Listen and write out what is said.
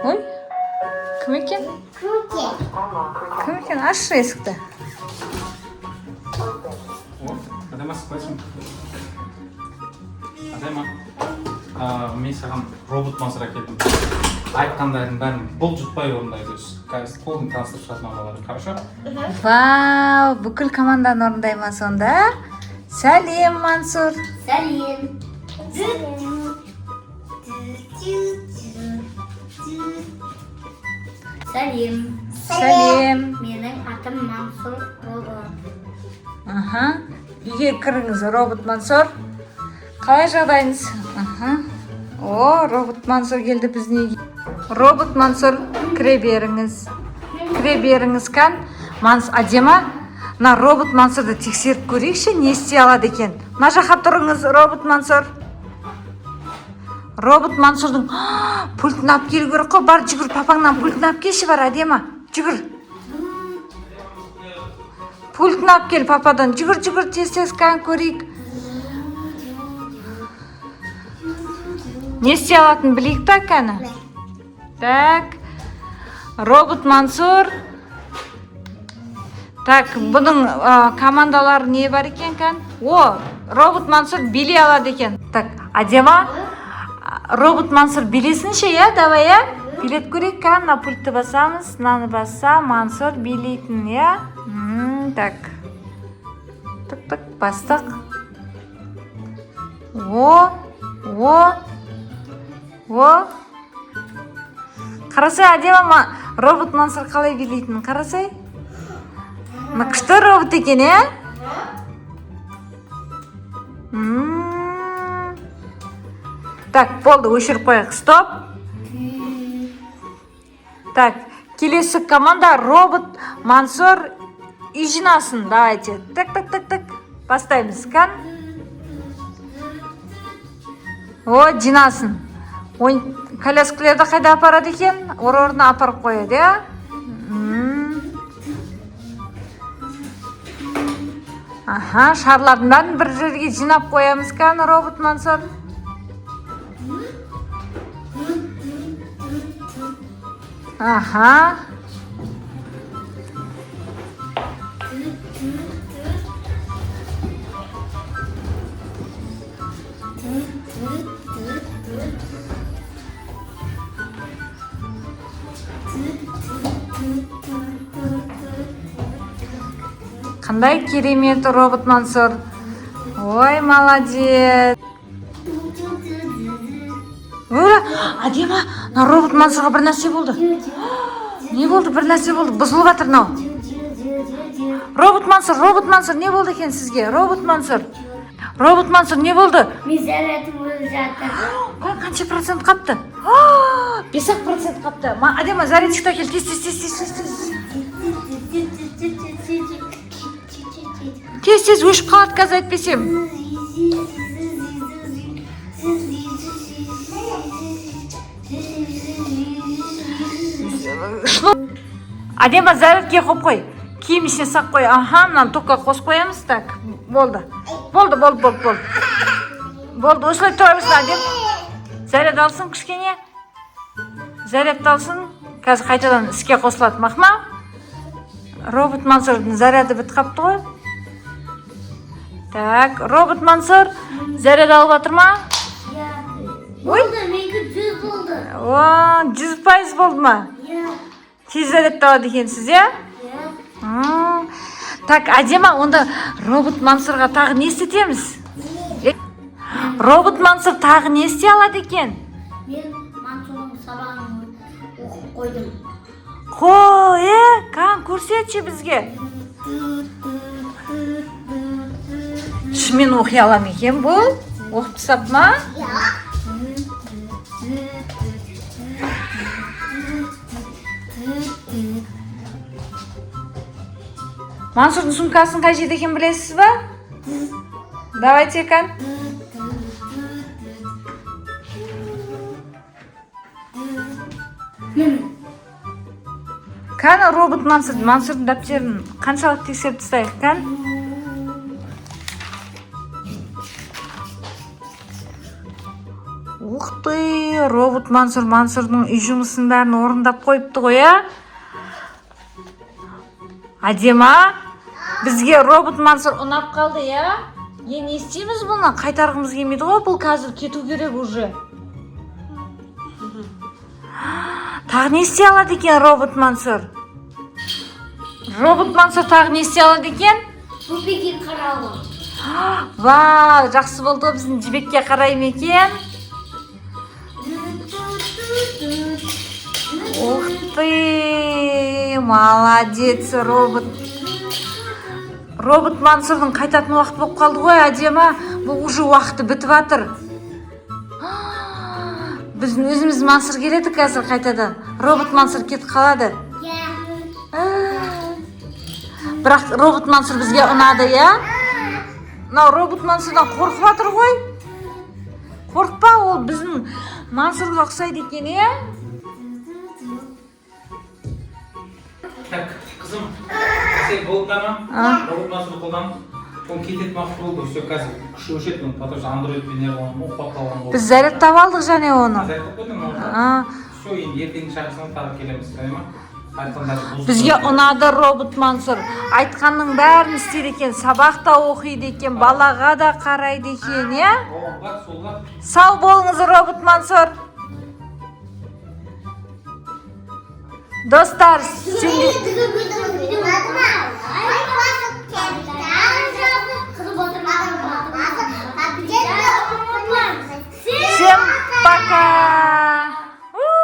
Ой, кім екен? Кім екен? Ашшы есікті. Адема спасибо. Адема, мен саған робот мансыр әкелдім. Айтқандардың бәрін бұл жұтпай орындайды. Қазір қолын таныстырып шығатын аналарын. Хорошо? Вау, бүкіл команданы орындай ма сонда? Сәлем, Мансур. Сәлем. Сәлем. Сәлем. Менің атым Мансур робот. Үйге кіріңіз, робот Мансур. Қалай жағдайыңыз? О, робот Мансур келді біздің үйге. Робот Мансур, кіре беріңіз. Кіре беріңіз, кән. Адема, на робот Мансурды тексеріп көрейікші, не істей алады екен. На жаққа тұрыңыз, робот Мансур. Робот Мансурдың пультін алып келу керек қой. Бар, жүгір, папаңнан пультін алып келші, бар, Адема. Жүгір. Пультін алып кел пападан. Жүгір, тез кән көрейік. Не істей алатын білейік та кәні? Так, робот Мансур. Так, бұның командалары не бар екен кән? О, робот Мансур билей алады екен. Так, Адема, робот Мансур билесінші, я? Давай, я? Билет көрейік кән? На пультті басамыз, наны баса, Мансур билейтін, я? Так. Так, бастық. О. Қарасай, Адема, робот Мансур қалай билейтін? Қарасай. Күшті робот екен, е? Так, болды, өшіріп қояқ. Стоп. Так, келесі команда робот Мансур үй жинасын. Давайте. Так. Бастаймыз, кән? О, жинасын. Коляскілерді қайда апарады екен? Орорына апарып қояды, е? Шарлардың бәрін бір жерге жинап қоямыз кән, робот Мансур. Қандай керемет робот Мансур. Ой, молодец. Адема, робот Мансурға бір нәрсе болды. Не болды? Бір нәрсе болды. Бұзылып жатыр мынау. Робот Мансур, не болды екен сізге? Робот Мансур, не болды? Мен зарядым өліп жатыр. Қанша процент қапты? 5% қапты. Адема, зарядчикті әкел, тез. Тез, өшіп қалады қазір айтпесем. Адема, зарядке қойып қой. Киім ішіне сақ қой. Мынаны токқа қосып қоямыз. Так, болды. Болды, осылай тұра берсін, Адем. Заряд алсын кішкене. Зарядты алсын. Қазір қайтадан іске қосылады, мақма. Робот Мансурдың заряды біт қапты ғой. Так, робот Мансур, заряд алып жатыр ма? Болды, менгі 100 болды. 100% болды ма? Тез зарядталады екенсіз, е? Так, Адема, онда робот Мансурға тағы не істетеміз? Робот Мансур тағы не істей алады екен? Мен Мансурдың сабағын оқып қойдым. Қой, қан көрсетші бізге. Шымен оқи алам екен бұл? Оқып тастап ма? Мансурдың сумкасын қай жерде екен білесіз ба? Давайте, кән. Кән, робот Мансурдың дәптерін қаншалық тексеріп тастайық, кән? Ух ты, робот Мансурдың үй жұмысын бәрін орындап қойыпты ғой, а? Адема, бізге робот Мансур ұнап қалды, я? Не істейміз бұны? Қайтарғымыз келмейді ғой, бұл қазір кету керек уже. Тағы не істей алады екен робот Мансур? Робот Мансур тағы не істей алады екен? Жібекке қарауы. Вау, жақсы болды, біздің жібекке қараймын екен. Ух ты, молодец, робот. Робот Мансурдың қайтатын уақыт болып қалды ғой, әдемі. Бұл уже уақыты бітіп жатыр. Біздің өзіміз Мансур келеді қазір қайтадан. Робот Мансур кетіп қалады. Бірақ робот Мансур бізге ұнады, я? Мынау робот Мансурдан қорқып жатыр ғой. Қорқпа, ол біздің Мансурға ұқсайды екен, я? Так, қызым, сен болды ма? Робот Мансур қолдан. Ол кететін уақыт болды, все қазір күші өшеді, потому что андроидпен не қылған, қуат қалған болды. Біз зарядтап алдық және оны. Зарядтап қойдың, все, енді ертеңгі шақырсаң тағы келеміз, қай ма? Бізге ұнады робот Мансур. Айтқанның бәрін істейді екен, сабақ та оқиды екен, балаға да қарайды екен, я? Сау болыңыз, робот Мансур. Достар, сендер...